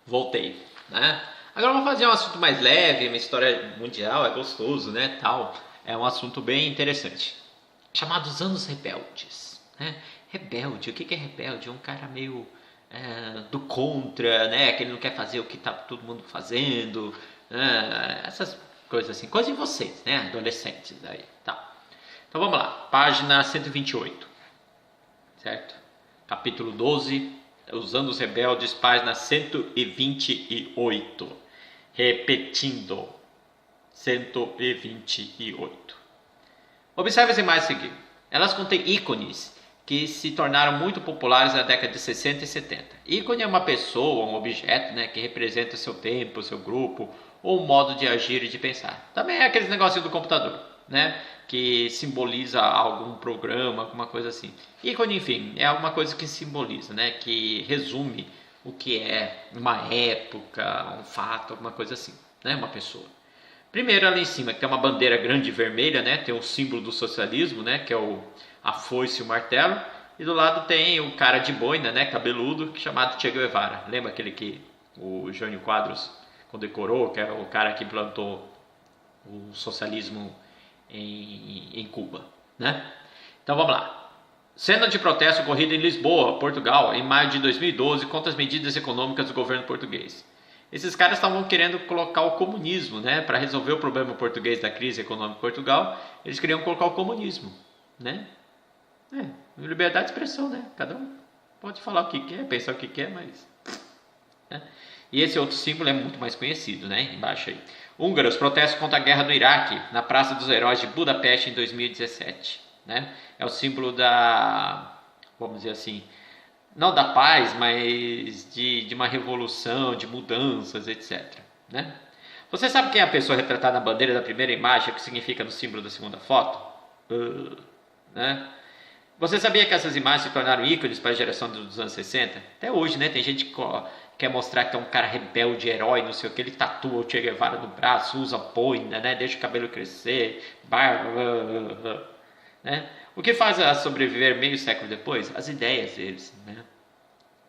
Voltei, né? Agora vamos fazer um assunto mais leve, uma história mundial, é gostoso, né, tal. É um assunto bem interessante, chamado Os Anos Rebeldes, né? Rebelde, o que é rebelde? É um cara meio do contra, né? Que ele não quer fazer o que tá todo mundo fazendo, essas coisas assim, coisas de vocês, né, adolescentes aí, tá. Então vamos lá, página 128, certo? Capítulo 12, Os Anos Rebeldes, página 128. Repetindo, 128. Observe as imagens a seguir. Elas contêm ícones que se tornaram muito populares na década de 60 e 70. Ícone é uma pessoa, um objeto, né, que representa seu tempo, seu grupo, ou um modo de agir e de pensar. Também é aqueles negocinho do computador, né, que simboliza algum programa, alguma coisa assim. Ícone, enfim, é alguma coisa que simboliza, né, que resume o que é uma época, um fato, alguma coisa assim, né, uma pessoa. Primeiro, ali em cima, que tem uma bandeira grande vermelha, né, tem o símbolo do socialismo, né, que é a foice e o martelo. E do lado tem o cara de boina, né, cabeludo, chamado Che Guevara. Lembra aquele que o Jânio Quadros condecorou, que é o cara que plantou o socialismo em Cuba, né? Então vamos lá. Cena de protesto ocorrida em Lisboa, Portugal, em maio de 2012, contra as medidas econômicas do governo português. Esses caras estavam querendo colocar o comunismo, né? Para resolver o problema português da crise econômica em Portugal, eles queriam colocar o comunismo, né? Liberdade de expressão, né? Cada um pode falar o que quer, pensar o que quer, mas... né? E esse outro símbolo é muito mais conhecido, né? Embaixo aí. Húngaros protestam contra a guerra no Iraque, na Praça dos Heróis de Budapeste em 2017. Né? É o símbolo da, vamos dizer assim, não da paz, mas de uma revolução, de mudanças, etc. Né? Você sabe quem é a pessoa retratada na bandeira da primeira imagem, o que significa no símbolo da segunda foto? Né? Você sabia que essas imagens se tornaram ícones para a geração dos anos 60? Até hoje, né? Tem gente que quer mostrar que é um cara rebelde, herói, não sei o que. Ele tatua o Che Guevara no braço, usa boina, né? Deixa o cabelo crescer, barba, né? O que faz a sobreviver meio século depois? As ideias deles, né?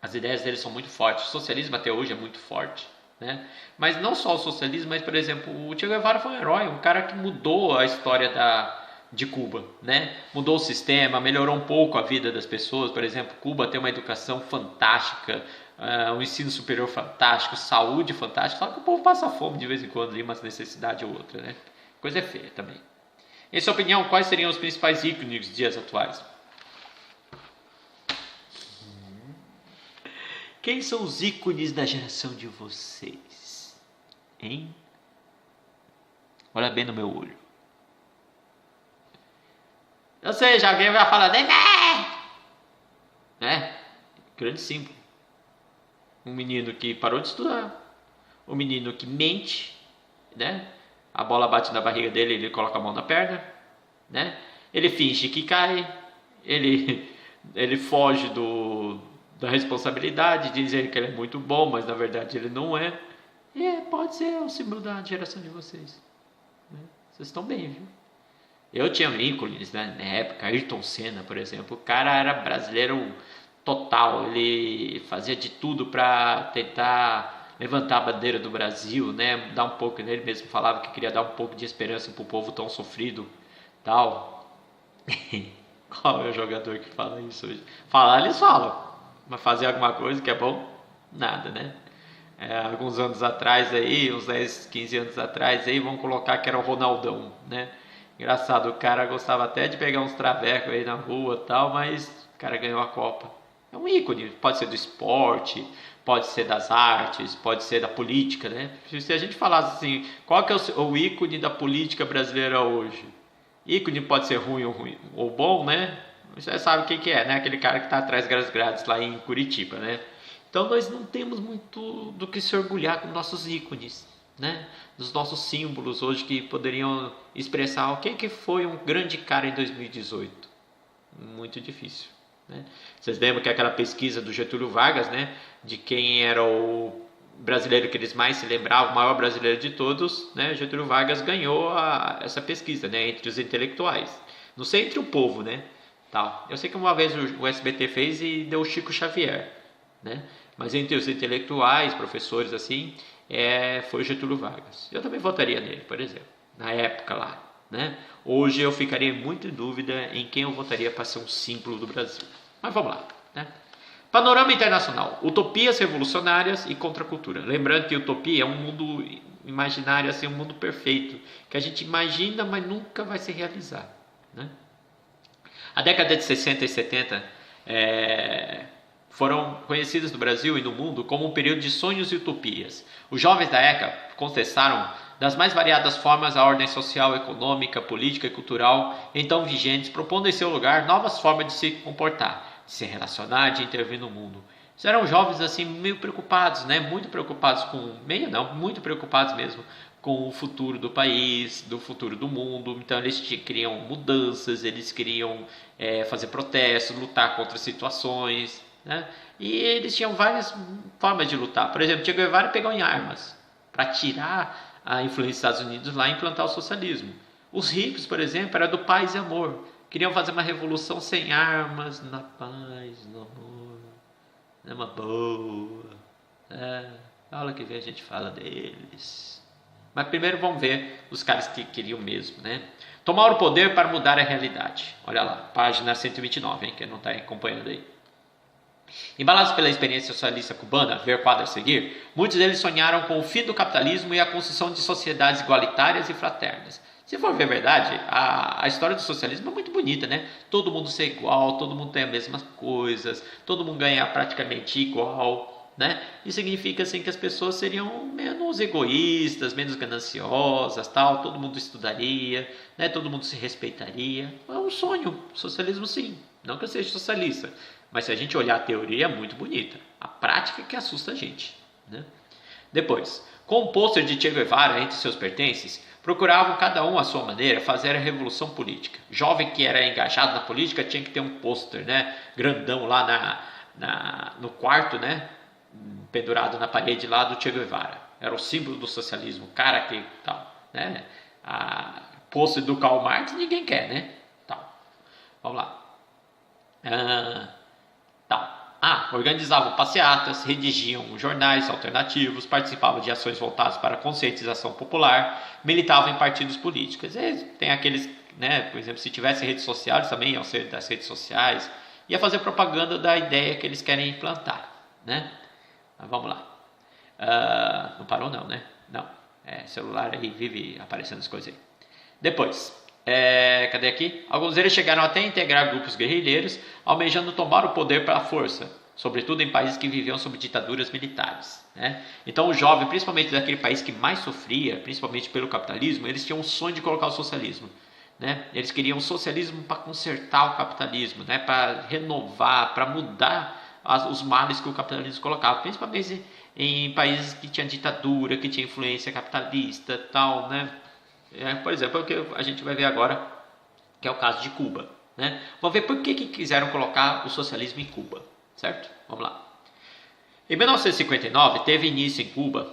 As ideias deles são muito fortes. O socialismo até hoje é muito forte, né? Mas não só o socialismo, mas, por exemplo, o Che Guevara foi um herói, um cara que mudou a história de Cuba, né? Mudou o sistema, melhorou um pouco a vida das pessoas. Por exemplo, Cuba tem uma educação fantástica, um ensino superior fantástico, saúde fantástica, só que o povo passa fome de vez em quando, uma necessidade ou outra, né? Coisa feia também. Em sua opinião, quais seriam os principais ícones dos dias atuais? Quem são os ícones da geração de vocês? Hein? Olha bem no meu olho. Ou seja, alguém vai falar, né? Grande símbolo. Um menino que parou de estudar. Um menino que mente, né? A bola bate na barriga dele, ele coloca a mão na perna, né? Ele finge que cai, ele foge da responsabilidade, dizer que ele é muito bom, mas na verdade ele não é. E pode ser o símbolo da geração de vocês, né? Vocês estão bem, viu? Eu tinha ícones, né, na época, Ayrton Senna, por exemplo. O cara era brasileiro total, ele fazia de tudo para tentar levantar a bandeira do Brasil, né, dar um pouco, ele mesmo falava que queria dar um pouco de esperança para o povo tão sofrido, tal. Qual é o jogador que fala isso hoje? Falar eles falam, mas fazer alguma coisa que é bom, nada, né? Alguns anos atrás aí, uns 10, 15 anos atrás aí, vamos colocar que era o Ronaldão, né? Engraçado, o cara gostava até de pegar uns travecos aí na rua e tal, mas o cara ganhou a Copa. É um ícone, pode ser do esporte, pode ser das artes, pode ser da política, né? Se a gente falasse assim, qual que é o ícone da política brasileira hoje? Ícone pode ser ruim ou bom, né? Você sabe quem que é, né? Aquele cara que está atrás das grades lá em Curitiba, né? Então nós não temos muito do que se orgulhar com nossos ícones, né? Dos nossos símbolos hoje que poderiam expressar o que foi um grande cara em 2018. Muito difícil, né? Vocês lembram que aquela pesquisa do Getúlio Vargas, né? De quem era o brasileiro que eles mais se lembravam, o maior brasileiro de todos, né? Getúlio Vargas ganhou essa pesquisa, né? Entre os intelectuais. Não sei entre o povo, né? Tal. Eu sei que uma vez o SBT fez e deu o Chico Xavier, né? Mas entre os intelectuais, professores assim, foi Getúlio Vargas. Eu também votaria nele, por exemplo, na época lá, né? Hoje eu ficaria muito em dúvida em quem eu votaria para ser um símbolo do Brasil. Mas vamos lá, né? Panorama internacional: utopias revolucionárias e contracultura. Lembrando que utopia é um mundo imaginário, assim, um mundo perfeito, que a gente imagina, mas nunca vai se realizar, né? A década de 60 e 70 foram conhecidas no Brasil e no mundo como um período de sonhos e utopias. Os jovens da época contestaram das mais variadas formas a ordem social, econômica, política e cultural então vigentes, propondo em seu lugar novas formas de se comportar, de se relacionar, de intervir no mundo. Eles eram jovens assim meio preocupados, né? Muito preocupados muito preocupados mesmo com o futuro do país, do futuro do mundo. Então eles queriam mudanças, eles queriam fazer protestos, lutar contra situações, né? E eles tinham várias formas de lutar. Por exemplo, Che Guevara pegou em armas para tirar a influência dos Estados Unidos lá e implantar o socialismo. Os ricos, por exemplo, era do paz e amor. Queriam fazer uma revolução sem armas, na paz, no amor, numa boa. Na aula que vem a gente fala deles. Mas primeiro vamos ver os caras que queriam mesmo, né? Tomar o poder para mudar a realidade. Olha lá, página 129, hein, quem não está acompanhando aí. Embalados pela experiência socialista cubana, ver quadro a seguir, muitos deles sonharam com o fim do capitalismo e a construção de sociedades igualitárias e fraternas. Se for ver a verdade, a história do socialismo é muito bonita, né? Todo mundo ser igual, todo mundo tem as mesmas coisas, todo mundo ganha praticamente igual, né? Isso significa assim que as pessoas seriam menos egoístas, menos gananciosas, tal. Todo mundo estudaria, né? Todo mundo se respeitaria. É um sonho, socialismo sim. Não que eu seja socialista, mas se a gente olhar a teoria é muito bonita. A prática que assusta a gente, né? Depois, com o pôster de Che Guevara entre seus pertences, procuravam cada um à sua maneira fazer a revolução política. Jovem que era engajado na política tinha que ter um pôster, né, grandão lá no quarto, né, pendurado na parede lá do Che Guevara. Era o símbolo do socialismo, cara que tal, né? A pôster do Karl Marx ninguém quer, né? Tal. Vamos lá. Organizavam passeatas, redigiam jornais alternativos, participavam de ações voltadas para a conscientização popular, militavam em partidos políticos. E tem aqueles, né, por exemplo, se tivesse redes sociais, também iam ser das redes sociais, ia fazer propaganda da ideia que eles querem implantar, né? Mas vamos lá. Não parou não, né? Não. Celular aí vive aparecendo as coisas aí. Depois, cadê aqui? Alguns deles chegaram até a integrar grupos guerrilheiros, almejando tomar o poder pela força, sobretudo em países que viviam sob ditaduras militares, né? Então o jovem, principalmente daquele país que mais sofria, principalmente pelo capitalismo, eles tinham um sonho de colocar o socialismo, né? Eles queriam o socialismo para consertar o capitalismo, né? Para renovar, para mudar os males que o capitalismo colocava, principalmente em países que tinham ditadura, que tinha influência capitalista, tal, né? Por exemplo, o que a gente vai ver agora, que é o caso de Cuba, né? Vamos ver por que quiseram colocar o socialismo em Cuba, certo? Vamos lá. Em 1959, teve início em Cuba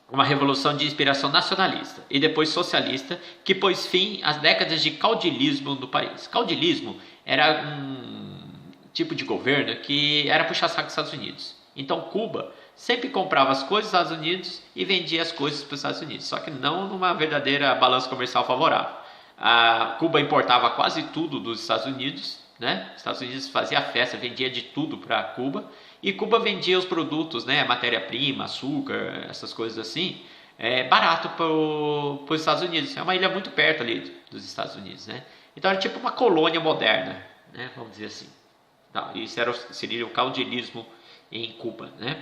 uma revolução de inspiração nacionalista e depois socialista que pôs fim às décadas de caudilismo no país. Caudilismo era um tipo de governo que era puxa-saco dos Estados Unidos. Então Cuba sempre comprava as coisas dos Estados Unidos e vendia as coisas para os Estados Unidos, só que não numa verdadeira balança comercial favorável. A Cuba importava quase tudo dos Estados Unidos, né? Os Estados Unidos fazia festa, vendia de tudo para Cuba, e Cuba vendia os produtos, né? Matéria-prima, açúcar, essas coisas assim, barato para os Estados Unidos. É uma ilha muito perto ali dos Estados Unidos, né? Então era tipo uma colônia moderna, né? Vamos dizer assim. Isso seria o caudilismo em Cuba, né?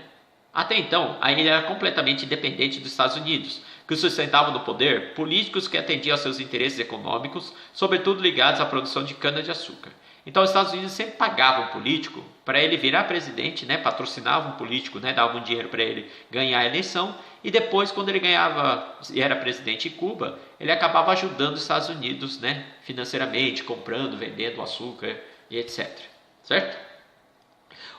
Até então, a ilha era completamente independente dos Estados Unidos, que sustentavam no poder políticos que atendiam aos seus interesses econômicos, sobretudo ligados à produção de cana-de-açúcar. Então, os Estados Unidos sempre pagavam um político para ele virar presidente, né? Patrocinavam um político, né? Davam dinheiro para ele ganhar a eleição, e depois, quando ele ganhava e era presidente em Cuba, ele acabava ajudando os Estados Unidos, né? Financeiramente, comprando, vendendo açúcar e etc. Certo?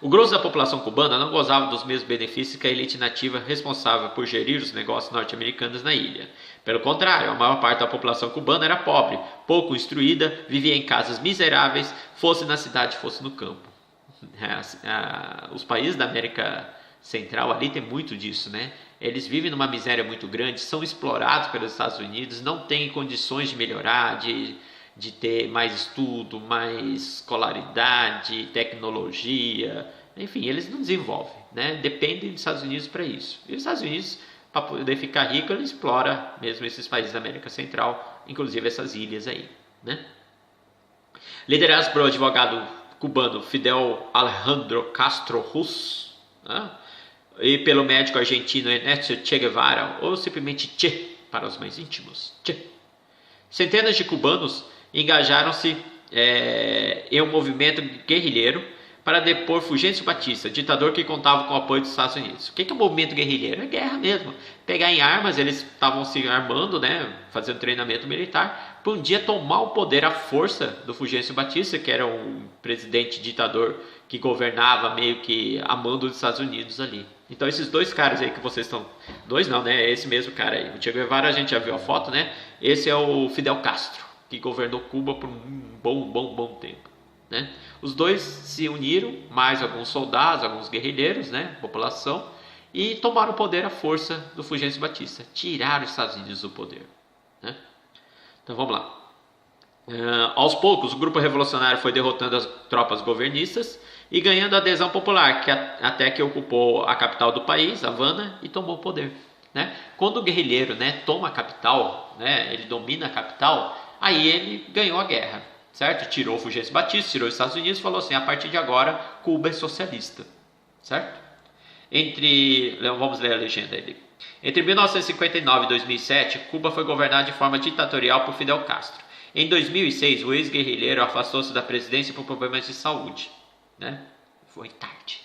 O grosso da população cubana não gozava dos mesmos benefícios que a elite nativa responsável por gerir os negócios norte-americanos na ilha. Pelo contrário, a maior parte da população cubana era pobre, pouco instruída, vivia em casas miseráveis, fosse na cidade, fosse no campo. Os países da América Central ali tem muito disso, né? Eles vivem numa miséria muito grande, são explorados pelos Estados Unidos, não têm condições de melhorar, de ter mais estudo, mais escolaridade, tecnologia, enfim, eles não desenvolvem, né? Dependem dos Estados Unidos para isso. E os Estados Unidos, para poder ficar rico, ele explora mesmo esses países da América Central, inclusive essas ilhas aí, né? Liderados pelo advogado cubano Fidel Alejandro Castro Ruz, né? E pelo médico argentino Ernesto Che Guevara, ou simplesmente Che para os mais íntimos, Che. Centenas de cubanos engajaram-se em um movimento guerrilheiro para depor Fulgêncio Batista, ditador que contava com o apoio dos Estados Unidos. O que é um movimento guerrilheiro? É guerra mesmo. Pegar em armas, eles estavam se armando, né, fazendo treinamento militar, para um dia tomar o poder à força do Fulgêncio Batista, que era um presidente ditador que governava meio que a mando dos Estados Unidos ali. Então esses dois caras aí que vocês estão... Dois não, né? Esse mesmo cara aí. O Che Guevara, a gente já viu a foto, né? Esse é o Fidel Castro, que governou Cuba por um bom tempo, né? Os dois se uniram, mais alguns soldados, alguns guerrilheiros, né? População, e tomaram o poder à força do Fulgêncio Batista. Tiraram os Estados Unidos do poder, né? Então vamos lá. Aos poucos, o grupo revolucionário foi derrotando as tropas governistas e ganhando adesão popular, até que ocupou a capital do país, Havana, e tomou o poder, né? Quando o guerrilheiro, né, toma a capital, né, ele domina a capital, aí ele ganhou a guerra, certo? Tirou o Fulgêncio Batista, tirou os Estados Unidos e falou assim, a partir de agora, Cuba é socialista, certo? Vamos ler a legenda aí. Entre 1959 e 2007, Cuba foi governada de forma ditatorial por Fidel Castro. Em 2006, o ex-guerrilheiro afastou-se da presidência por problemas de saúde, né? Foi tarde.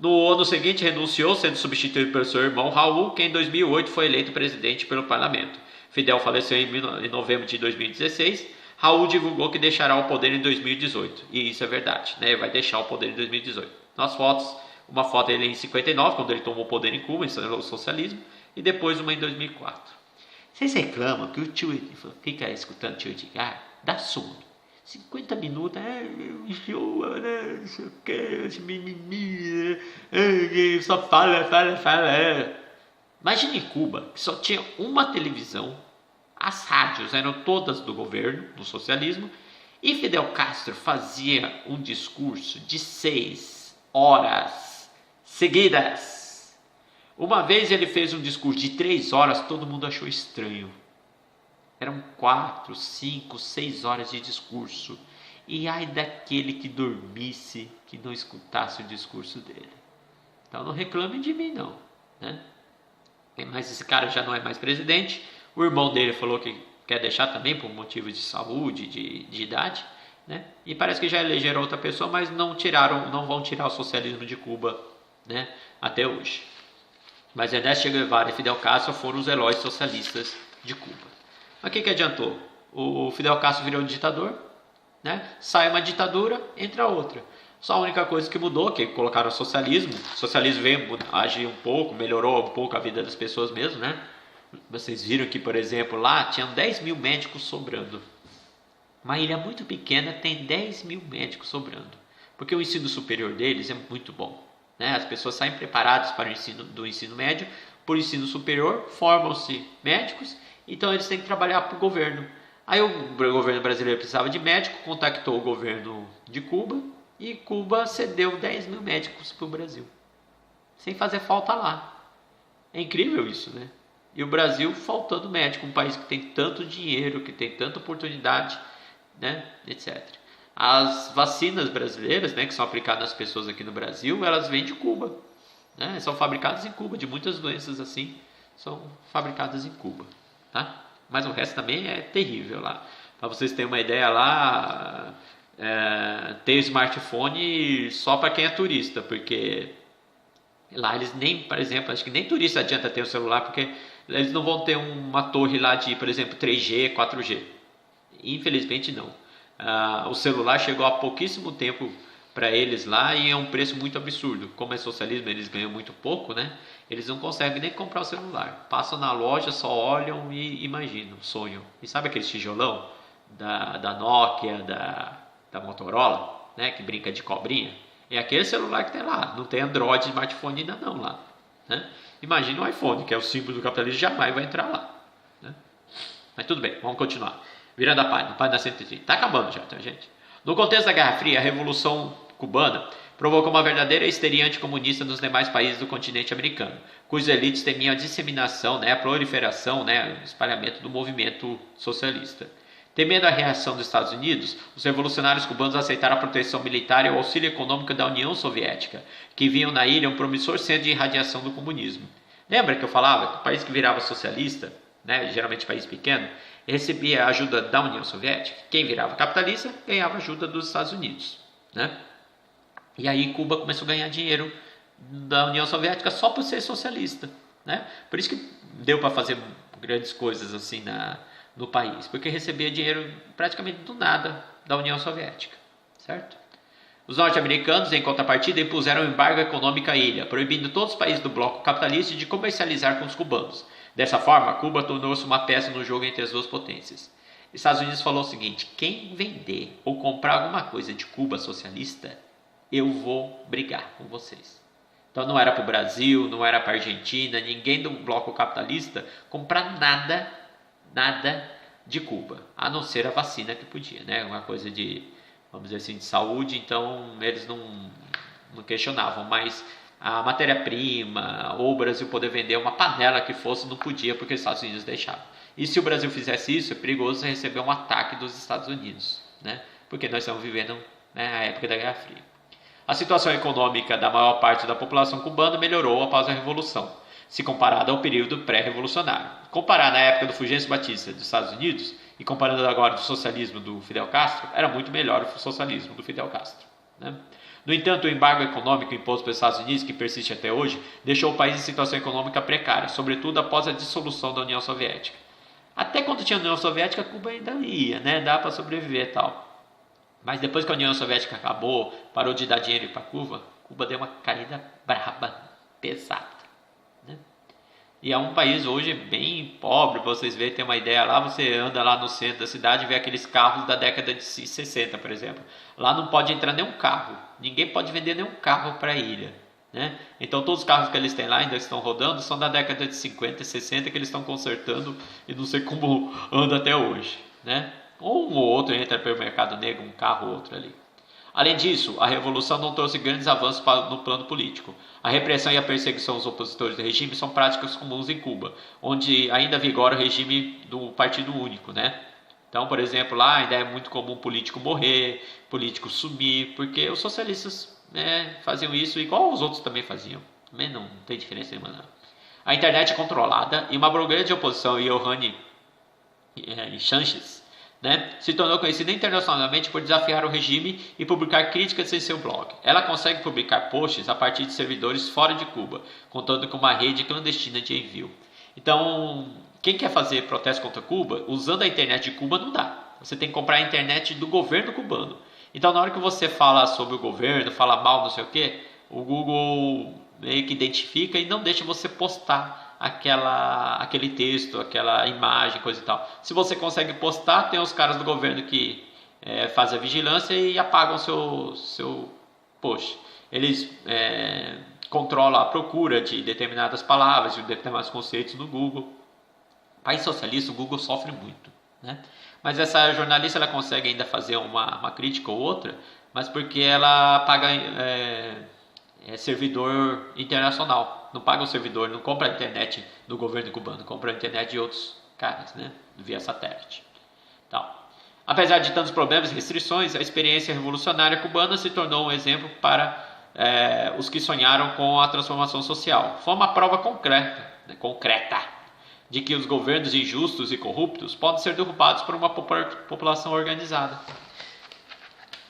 No ano seguinte, renunciou, sendo substituído pelo seu irmão Raul, que em 2008 foi eleito presidente pelo parlamento. Fidel faleceu em novembro de 2016. Raul divulgou que deixará o poder em 2018. E isso é verdade, né? Vai deixar o poder em 2018. Nas fotos, uma foto dele em 59, quando ele tomou o poder em Cuba, instalou o socialismo, e depois uma em 2004. Vocês reclamam que o tio fica escutando o tio Edgar? Dá sono. 50 minutos, enjoa, né? Não sei o que, esse mimimi, só fala. Imagine Cuba, que só tinha uma televisão, as rádios eram todas do governo, do socialismo, e Fidel Castro fazia um discurso de 6 horas seguidas. Uma vez ele fez um discurso de 3 horas, todo mundo achou estranho. Eram 4, 5, 6 horas de discurso. E ai daquele que dormisse, que não escutasse o discurso dele. Então não reclame de mim não, né? Mas esse cara já não é mais presidente. O irmão dele falou que quer deixar também por motivos de saúde, de idade, né? E parece que já elegeram outra pessoa, mas não vão tirar o socialismo de Cuba, né? Até hoje. Mas Ernesto Che Guevara e Fidel Castro foram os heróis socialistas de Cuba. Mas o que adiantou? O Fidel Castro virou um ditador, né? Sai uma ditadura, entra outra. Só a única coisa que mudou, que colocaram o socialismo. O socialismo veio agir um pouco, melhorou um pouco a vida das pessoas mesmo, né? Vocês viram que, por exemplo, lá tinham 10 mil médicos sobrando. Uma ilha muito pequena tem 10 mil médicos sobrando. Porque o ensino superior deles é muito bom, né? As pessoas saem preparadas para o ensino médio, por ensino superior, formam-se médicos, então eles têm que trabalhar para o governo. Aí o governo brasileiro precisava de médico, contactou o governo de Cuba, e Cuba cedeu 10 mil médicos para o Brasil, sem fazer falta lá. É incrível isso, né? E o Brasil faltando médico, um país que tem tanto dinheiro, que tem tanta oportunidade, né, etc. As vacinas brasileiras, né, que são aplicadas nas pessoas aqui no Brasil, elas vêm de Cuba, né? São fabricadas em Cuba, de muitas doenças assim, são fabricadas em Cuba, tá? Mas o resto também é terrível lá. Para vocês terem uma ideia lá, tem smartphone só para quem é turista, porque lá eles nem, por exemplo, acho que nem turista adianta ter um celular, porque eles não vão ter uma torre lá de, por exemplo, 3G, 4G. Infelizmente não. O celular chegou há pouquíssimo tempo para eles lá e é um preço muito absurdo. Como é socialismo, eles ganham muito pouco, né? Eles não conseguem nem comprar o celular. Passam na loja, só olham e imaginam, sonham. E sabe aquele tijolão da Nokia, da Motorola, né? Que brinca de cobrinha? É aquele celular que tem lá, não tem Android, smartphone ainda não lá. Né? Imagine um iPhone, que é o símbolo do capitalismo, jamais vai entrar lá. Né? Mas tudo bem, vamos continuar. Virando a página 130. Está acabando já, tá, gente? No contexto da Guerra Fria, a Revolução Cubana provocou uma verdadeira histeria anticomunista nos demais países do continente americano, cujas elites temiam a disseminação, a proliferação, o espalhamento do movimento socialista. Temendo a reação dos Estados Unidos, os revolucionários cubanos aceitaram a proteção militar e o auxílio econômico da União Soviética, que viam na ilha um promissor centro de irradiação do comunismo. Lembra que eu falava que o país que virava socialista, geralmente país pequeno, recebia ajuda da União Soviética? Quem virava capitalista ganhava ajuda dos Estados Unidos. E aí Cuba começou a ganhar dinheiro da União Soviética só por ser socialista. Por isso que deu para fazer grandes coisas assim no país, porque recebia dinheiro praticamente do nada da União Soviética, certo? Os norte-americanos, em contrapartida, impuseram um embargo econômico à ilha, proibindo todos os países do bloco capitalista de comercializar com os cubanos. Dessa forma, Cuba tornou-se uma peça no jogo entre as duas potências. Estados Unidos falou o seguinte: quem vender ou comprar alguma coisa de Cuba socialista, eu vou brigar com vocês. Então não era para o Brasil, não era para a Argentina, ninguém do bloco capitalista comprar nada de Cuba, a não ser a vacina que podia, uma coisa de, vamos dizer assim, de saúde, então eles não questionavam, mas a matéria-prima ou o Brasil poder vender uma panela que fosse, não podia, porque os Estados Unidos deixavam. E se o Brasil fizesse isso, é perigoso receber um ataque dos Estados Unidos, porque nós estamos vivendo a época da Guerra Fria. A situação econômica da maior parte da população cubana melhorou após a Revolução, se comparada ao período pré-revolucionário. Comparar na época do Fulgêncio Batista dos Estados Unidos e comparando agora do socialismo do Fidel Castro, era muito melhor o socialismo do Fidel Castro. No entanto, o embargo econômico imposto pelos Estados Unidos, que persiste até hoje, deixou o país em situação econômica precária, sobretudo após a dissolução da União Soviética. Até quando tinha a União Soviética, Cuba ainda ia, dá para sobreviver e tal. Mas depois que a União Soviética acabou, parou de dar dinheiro para Cuba, Cuba deu uma caída braba, pesada. E é um país hoje bem pobre, para vocês verem, tem uma ideia lá, você anda lá no centro da cidade e vê aqueles carros da década de 60, por exemplo. Lá não pode entrar nenhum carro, ninguém pode vender nenhum carro para a ilha. Então todos os carros que eles têm lá ainda estão rodando são da década de 50 e 60 que eles estão consertando e não sei como anda até hoje. Um ou outro entra pelo mercado negro, um carro ou outro ali. Além disso, a Revolução não trouxe grandes avanços no plano político. A repressão e a perseguição aos opositores do regime são práticas comuns em Cuba, onde ainda vigora o regime do Partido Único. Então, por exemplo, lá ainda é muito comum político morrer, político sumir, porque os socialistas faziam isso igual os outros também faziam. Também não tem diferença nenhuma, não. A internet é controlada e uma blogueira de oposição, Yohane Sanchez, se tornou conhecida internacionalmente por desafiar o regime e publicar críticas em seu blog. Ela consegue publicar posts a partir de servidores fora de Cuba, contando com uma rede clandestina de envio. Então, quem quer fazer protesto contra Cuba, usando a internet de Cuba, não dá. Você tem que comprar a internet do governo cubano. Então, na hora que você fala sobre o governo, fala mal, não sei o que, o Google meio que identifica e não deixa você postar aquele texto, aquela imagem, coisa e tal. Se você consegue postar, tem os caras do governo que fazem a vigilância e apagam seu post. Eles controlam a procura de determinadas palavras, de determinados conceitos no Google. País socialista, o Google sofre muito. Mas essa jornalista ela consegue ainda fazer uma crítica ou outra, mas porque ela paga servidor internacional. Não paga o servidor, não compra a internet do governo cubano, compra a internet de outros caras, via satélite. Então, apesar de tantos problemas e restrições, a experiência revolucionária cubana se tornou um exemplo para os que sonharam com a transformação social. Foi uma prova concreta de que os governos injustos e corruptos podem ser derrubados por uma população organizada.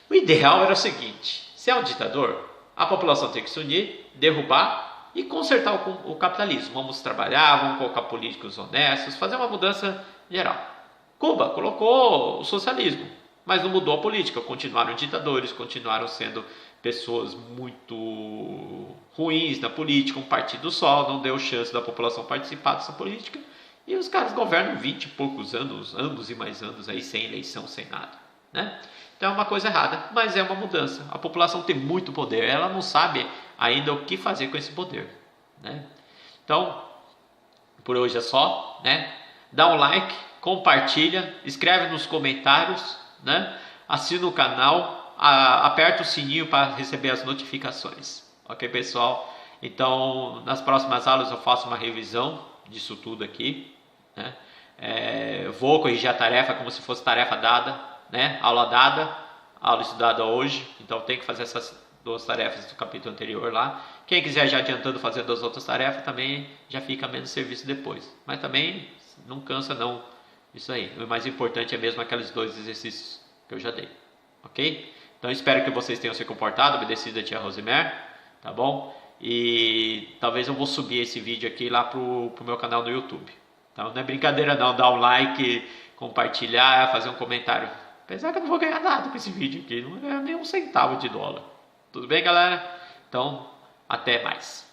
O ideal era o seguinte: se é um ditador, a população tem que se unir, derrubar e consertar o capitalismo. Vamos trabalhar, vamos colocar políticos honestos, fazer uma mudança geral. Cuba colocou o socialismo, mas não mudou a política. Continuaram ditadores, continuaram sendo pessoas muito ruins na política, um partido só, não deu chance da população participar dessa política. E os caras governam 20 e poucos anos e mais anos aí, sem eleição, sem nada. Então é uma coisa errada, mas é uma mudança. A população tem muito poder, ela não sabe ainda o que fazer com esse poder, né? Então, por hoje é só, né? Dá um like, compartilha, escreve nos comentários, né? Assina o canal, aperta o sininho para receber as notificações. Ok, pessoal? Então, nas próximas aulas eu faço uma revisão disso tudo aqui, né? Vou corrigir a tarefa como se fosse tarefa dada, né? Aula dada, aula estudada hoje. Então, tem que fazer essas 2 tarefas do capítulo anterior lá. Quem quiser já adiantando fazendo as outras tarefas, também já fica menos serviço depois. Mas também não cansa não, isso aí. O mais importante é mesmo aqueles 2 exercícios que eu já dei, ok? Então espero que vocês tenham se comportado, obedecido a tia Rosimer, tá bom? E talvez eu vou subir esse vídeo aqui lá pro meu canal no YouTube. Então não é brincadeira não, dar um like, compartilhar, fazer um comentário. Apesar que eu não vou ganhar nada com esse vídeo aqui, não é nem um centavo de dólar. Tudo bem, galera? Então, até mais.